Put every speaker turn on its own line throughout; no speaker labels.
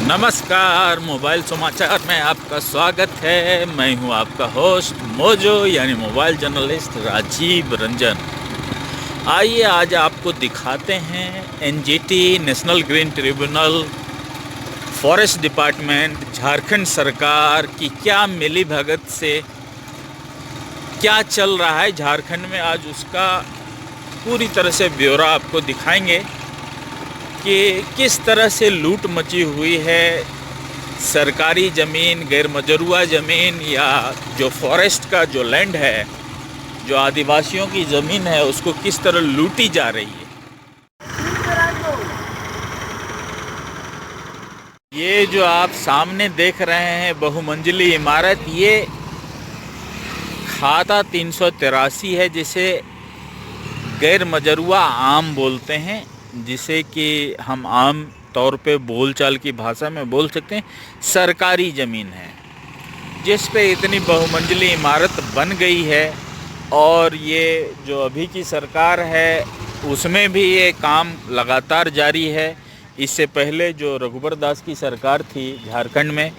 नमस्कार, मोबाइल समाचार में आपका स्वागत है। मैं हूं आपका होस्ट मोजो यानी मोबाइल जर्नलिस्ट राजीव रंजन। आइए आज आपको दिखाते हैं NGT national green tribunal, forest department, Jharkhand सरकार की क्या मिलीभगत से क्या चल रहा है झारखंड में। आज उसका पूरी तरह से ब्यौरा आपको दिखाएंगे कि किस तरह से लूट मची हुई है। सरकारी ज़मीन, गैर मजरूआ ज़मीन या जो फॉरेस्ट का जो लैंड है, जो आदिवासियों की ज़मीन है, उसको किस तरह लूटी जा रही है। ये जो आप सामने देख रहे हैं बहुमंजिली इमारत, ये खाता 383 है, जिसे गैर मजरूआ आम बोलते हैं, जिसे कि हम आम तौर पे बोलचाल की भाषा में बोल सकते हैं सरकारी ज़मीन है, जिस पे इतनी बहुमंजिली इमारत बन गई है। और ये जो अभी की सरकार है उसमें भी ये काम लगातार जारी है। इससे पहले जो रघुबर दास की सरकार थी झारखंड में,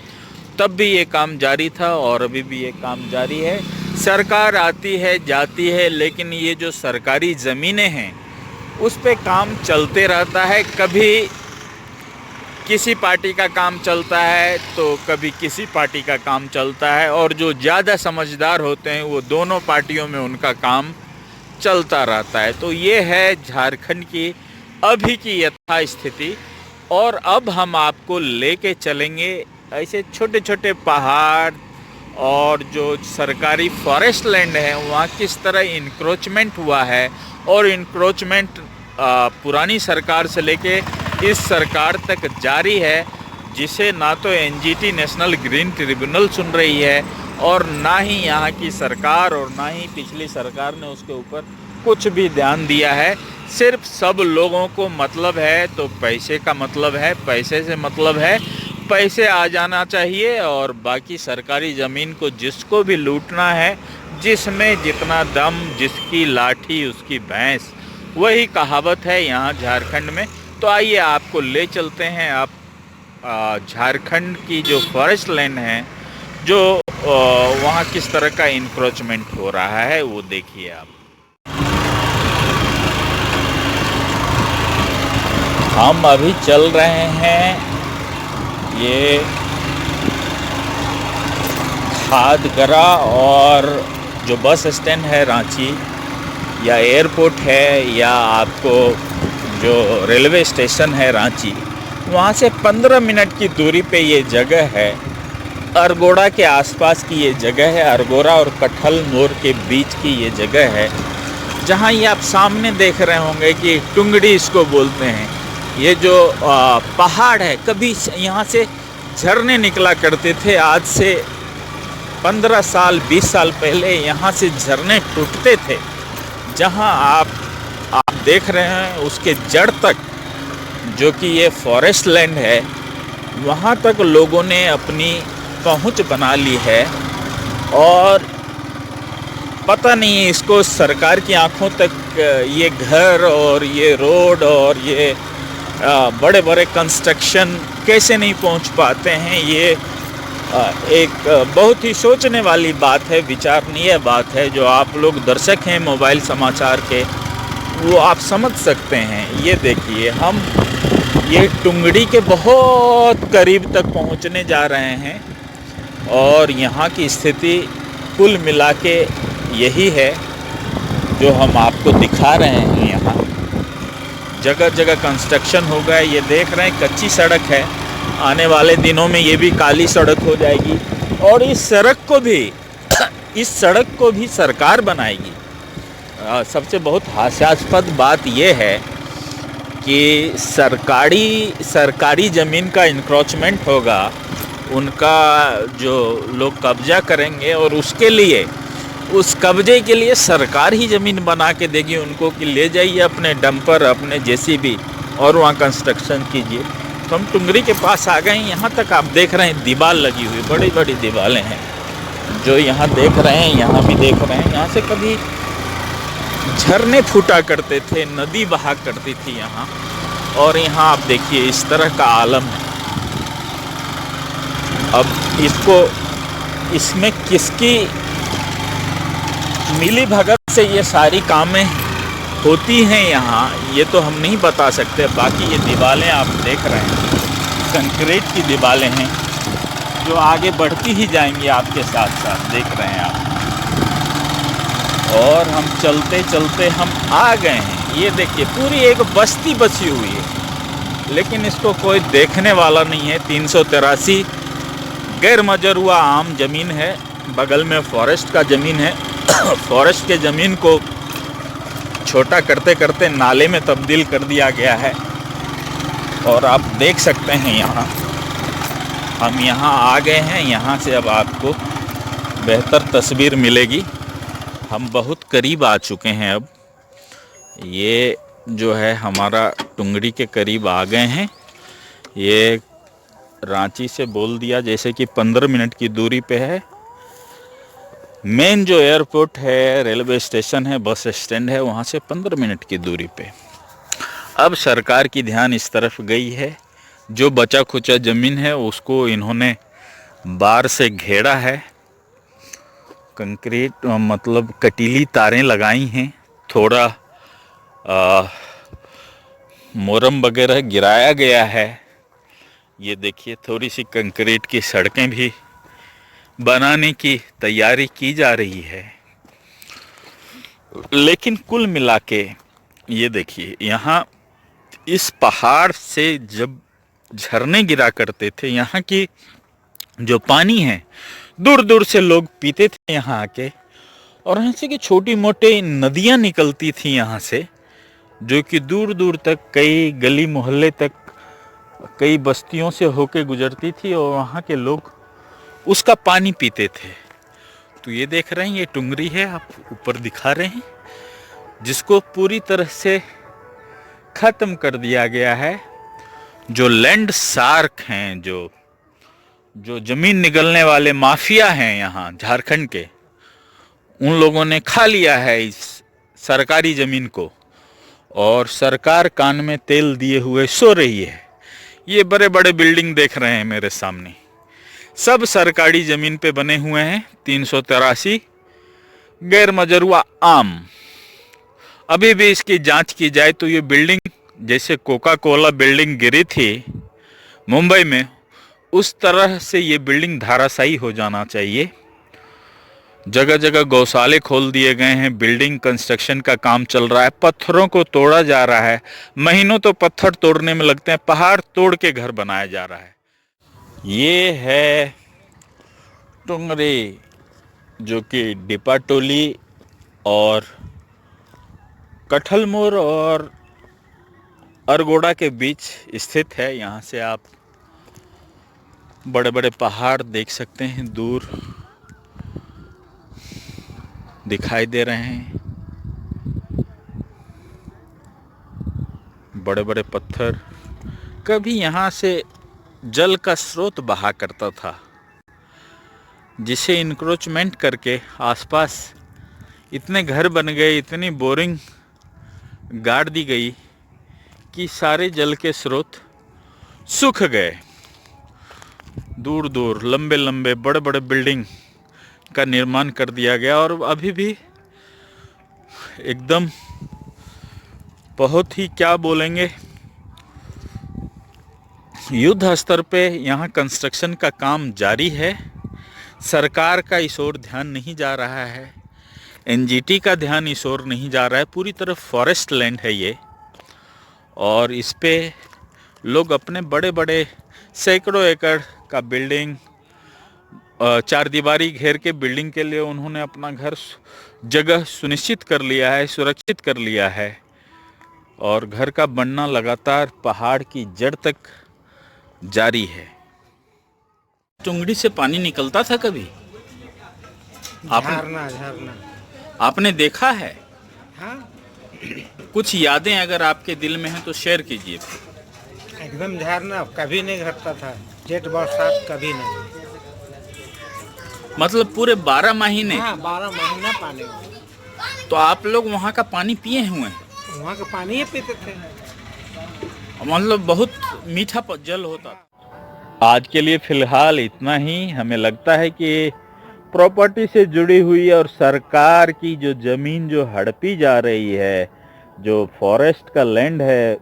तब भी ये काम जारी था और अभी भी ये काम जारी है। सरकार आती है जाती है, लेकिन ये जो सरकारी ज़मीनें हैं उस पे काम चलते रहता है। कभी किसी पार्टी का काम चलता है तो कभी किसी पार्टी का काम चलता है, और जो ज़्यादा समझदार होते हैं वो दोनों पार्टियों में उनका काम चलता रहता है। तो ये है झारखंड की अभी की यथा स्थिति। और अब हम आपको लेके चलेंगे ऐसे छोटे छोटे पहाड़ और जो सरकारी फॉरेस्ट लैंड है वहाँ किस तरह इंक्रोचमेंट हुआ है। और इंक्रोचमेंट पुरानी सरकार से लेके इस सरकार तक जारी है, जिसे ना तो एनजीटी नेशनल ग्रीन ट्रिब्यूनल सुन रही है और ना ही यहाँ की सरकार और ना ही पिछली सरकार ने उसके ऊपर कुछ भी ध्यान दिया है। सिर्फ सब लोगों को मतलब है तो पैसे का मतलब है, पैसे से मतलब है, पैसे आ जाना चाहिए। और बाकी सरकारी ज़मीन को जिसको भी लूटना है, जिसमें जितना दम जिसकी लाठी उसकी भैंस, वही कहावत है यहाँ झारखंड में। तो आइए आपको ले चलते हैं आप झारखंड की जो फॉरेस्ट लैंड है, जो वहाँ किस तरह का इंक्रोचमेंट हो रहा है वो देखिए आप। हम अभी चल रहे हैं ये खादगरा, और जो बस स्टैंड है रांची या एयरपोर्ट है या आपको जो रेलवे स्टेशन है रांची, वहाँ से 15 मिनट की दूरी पे ये जगह है। अरगोड़ा के आसपास की ये जगह है, अरगोड़ा और कटहल मोड़ के बीच की ये जगह है, जहाँ ये आप सामने देख रहे होंगे कि टुंगड़ी इसको बोलते हैं। ये जो पहाड़ है, कभी यहाँ से झरने निकला करते थे। आज से 15 साल 20 साल पहले यहाँ से झरने टूटते थे। जहाँ आप देख रहे हैं उसके जड़ तक, जो कि ये फॉरेस्ट लैंड है, वहाँ तक लोगों ने अपनी पहुँच बना ली है। और पता नहीं इसको सरकार की आंखों तक ये घर और ये रोड और ये बड़े बड़े कंस्ट्रक्शन कैसे नहीं पहुंच पाते हैं। ये एक बहुत ही सोचने वाली बात है, विचारणीय बात है। जो आप लोग दर्शक हैं मोबाइल समाचार के, वो आप समझ सकते हैं। ये देखिए, हम ये टुंगड़ी के बहुत करीब तक पहुंचने जा रहे हैं और यहाँ की स्थिति कुल मिला के यही है जो हम आपको दिखा रहे हैं। यहाँ जगह जगह कंस्ट्रक्शन हो गया। ये देख रहे हैं कच्ची सड़क है, आने वाले दिनों में ये भी काली सड़क हो जाएगी। और इस सड़क को भी सरकार बनाएगी। सबसे बहुत हास्यास्पद बात ये है कि सरकारी ज़मीन का इंक्रोचमेंट होगा, उनका जो लोग कब्जा करेंगे, और उसके लिए, उस कब्जे के लिए सरकार ही ज़मीन बना के देगी उनको कि ले जाइए अपने डंपर, अपने जेसीबी और वहाँ कंस्ट्रक्शन कीजिए। तो हम टुंगरी के पास आ गए हैं। यहाँ तक आप देख रहे हैं दीवार लगी हुई, बड़ी बड़ी दीवारें हैं जो यहाँ देख रहे हैं, यहाँ भी देख रहे हैं। यहाँ से कभी झरने फूटा करते थे, नदी बहा करती थी यहाँ, और यहाँ आप देखिए इस तरह का आलम है। अब इसमें किसकी मिली भगत से ये सारी कामें होती हैं यहाँ, ये तो हम नहीं बता सकते। बाकी ये दीवारें आप देख रहे हैं, कंक्रीट की दीवारें हैं जो आगे बढ़ती ही जाएंगी आपके साथ साथ, देख रहे हैं आप। और हम चलते चलते हम आ गए हैं। ये देखिए पूरी एक बस्ती बसी हुई है, लेकिन इसको कोई देखने वाला नहीं है। 383 गैर मजरूआ आम ज़मीन है, बगल में फॉरेस्ट का ज़मीन है। फॉरेस्ट के ज़मीन को छोटा करते करते नाले में तब्दील कर दिया गया है। और आप देख सकते हैं यहाँ, हम यहाँ आ गए हैं। यहाँ से अब आपको बेहतर तस्वीर मिलेगी। हम बहुत करीब आ चुके हैं। अब ये जो है हमारा टुंगड़ी के करीब आ गए हैं। ये रांची से बोल दिया जैसे कि 15 मिनट की दूरी पे है। मेन जो एयरपोर्ट है, रेलवे स्टेशन है, बस स्टैंड है, वहाँ से 15 मिनट की दूरी पे। अब सरकार की ध्यान इस तरफ गई है। जो बचा खुचा ज़मीन है उसको इन्होंने बार से घेरा है। कंक्रीट मतलब कटीली तारें लगाई हैं। थोड़ा मोरम वगैरह गिराया गया है। ये देखिए थोड़ी सी कंक्रीट की सड़कें भी बनाने की तैयारी की जा रही है। लेकिन कुल मिला के ये देखिए, यहाँ इस पहाड़ से जब झरने गिरा करते थे, यहाँ की जो पानी है दूर दूर से लोग पीते थे यहाँ आके। और यहाँ से कि छोटी मोटी नदियाँ निकलती थी यहाँ से, जो कि दूर दूर तक कई गली मोहल्ले तक कई बस्तियों से होके गुजरती थी और वहाँ के लोग उसका पानी पीते थे। तो ये देख रहे हैं, ये टुंगरी है, आप ऊपर दिखा रहे हैं, जिसको पूरी तरह से ख़त्म कर दिया गया है। जो लैंड शार्क हैं, जो ज़मीन निगलने वाले माफिया हैं यहाँ झारखंड के, उन लोगों ने खा लिया है इस सरकारी ज़मीन को। और सरकार कान में तेल दिए हुए सो रही है। ये बड़े बड़े बिल्डिंग देख रहे हैं मेरे सामने, सब सरकारी ज़मीन पे बने हुए हैं। 383 गैर मजरूआ आम। अभी भी इसकी जांच की जाए तो ये बिल्डिंग, जैसे कोका कोला बिल्डिंग गिरी थी मुंबई में, उस तरह से ये बिल्डिंग धराशायी हो जाना चाहिए। जगह जगह गौशाले खोल दिए गए हैं, बिल्डिंग कंस्ट्रक्शन का काम चल रहा है, पत्थरों को तोड़ा जा रहा है। महीनों तो पत्थर तोड़ने में लगते हैं, पहाड़ तोड़ के घर बनाया जा रहा है। ये है टुंगरी, जो कि डिपाटोली और कठलमोर और अरगोड़ा के बीच स्थित है। यहाँ से आप बड़े बड़े पहाड़ देख सकते हैं, दूर दिखाई दे रहे हैं। बड़े बड़े पत्थर। कभी यहाँ से जल का स्रोत बहा करता था, जिसे इंक्रोचमेंट करके आसपास इतने घर बन गए, इतनी बोरिंग गाड़ दी गई कि सारे जल के स्रोत सूख गए। दूर दूर लंबे लंबे बड़े बड़े बिल्डिंग का निर्माण कर दिया गया। और अभी भी एकदम बहुत ही क्या बोलेंगे, युद्ध स्तर पे यहाँ कंस्ट्रक्शन का काम जारी है। सरकार का इस ओर ध्यान नहीं जा रहा है, एनजीटी का ध्यान इस ओर नहीं जा रहा है। पूरी तरफ फॉरेस्ट लैंड है ये, और इस पे लोग अपने बड़े बड़े सैकड़ों एकड़ का बिल्डिंग, चार दीवारी घेर के बिल्डिंग के लिए उन्होंने अपना घर जगह सुनिश्चित कर लिया है, सुरक्षित कर लिया है। और घर का बनना लगातार पहाड़ की जड़ तक जारी है। टुंगड़ी से पानी निकलता था कभी?
झरना
आपने देखा है?
हाँ,
कुछ यादें अगर आपके दिल में हैं तो शेयर कीजिए।
एकदम झरना कभी नहीं घटता था, जेठ बरसात कभी नहीं।
मतलब पूरे 12 महीने?
हाँ, 12 महीना पानी।
तो आप लोग वहाँ का पानी पिए हुए हैं?
वहाँ का पानी ही पीते थे।
मतलब बहुत मीठा जल होता। आज के लिए फिलहाल इतना ही। हमें लगता है कि प्रॉपर्टी से जुड़ी हुई और सरकार की जो ज़मीन जो हड़पी जा रही है, जो फॉरेस्ट का लैंड है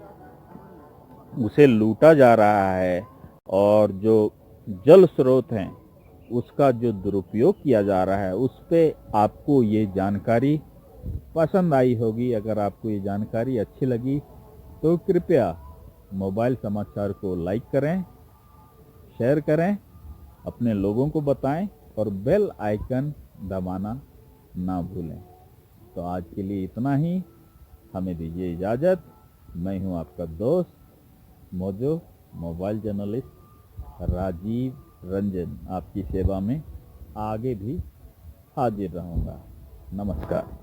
उसे लूटा जा रहा है, और जो जल स्रोत हैं उसका जो दुरुपयोग किया जा रहा है, उस पे आपको ये जानकारी पसंद आई होगी। अगर आपको ये जानकारी अच्छी लगी तो कृपया मोबाइल समाचार को लाइक करें, शेयर करें, अपने लोगों को बताएं और बेल आइकन दबाना ना भूलें। तो आज के लिए इतना ही। हमें दीजिए इजाज़त। मैं हूं आपका दोस्त mojo mobile journalist Rajiv Ranjan, आपकी सेवा में आगे भी हाजिर रहूंगा। नमस्कार।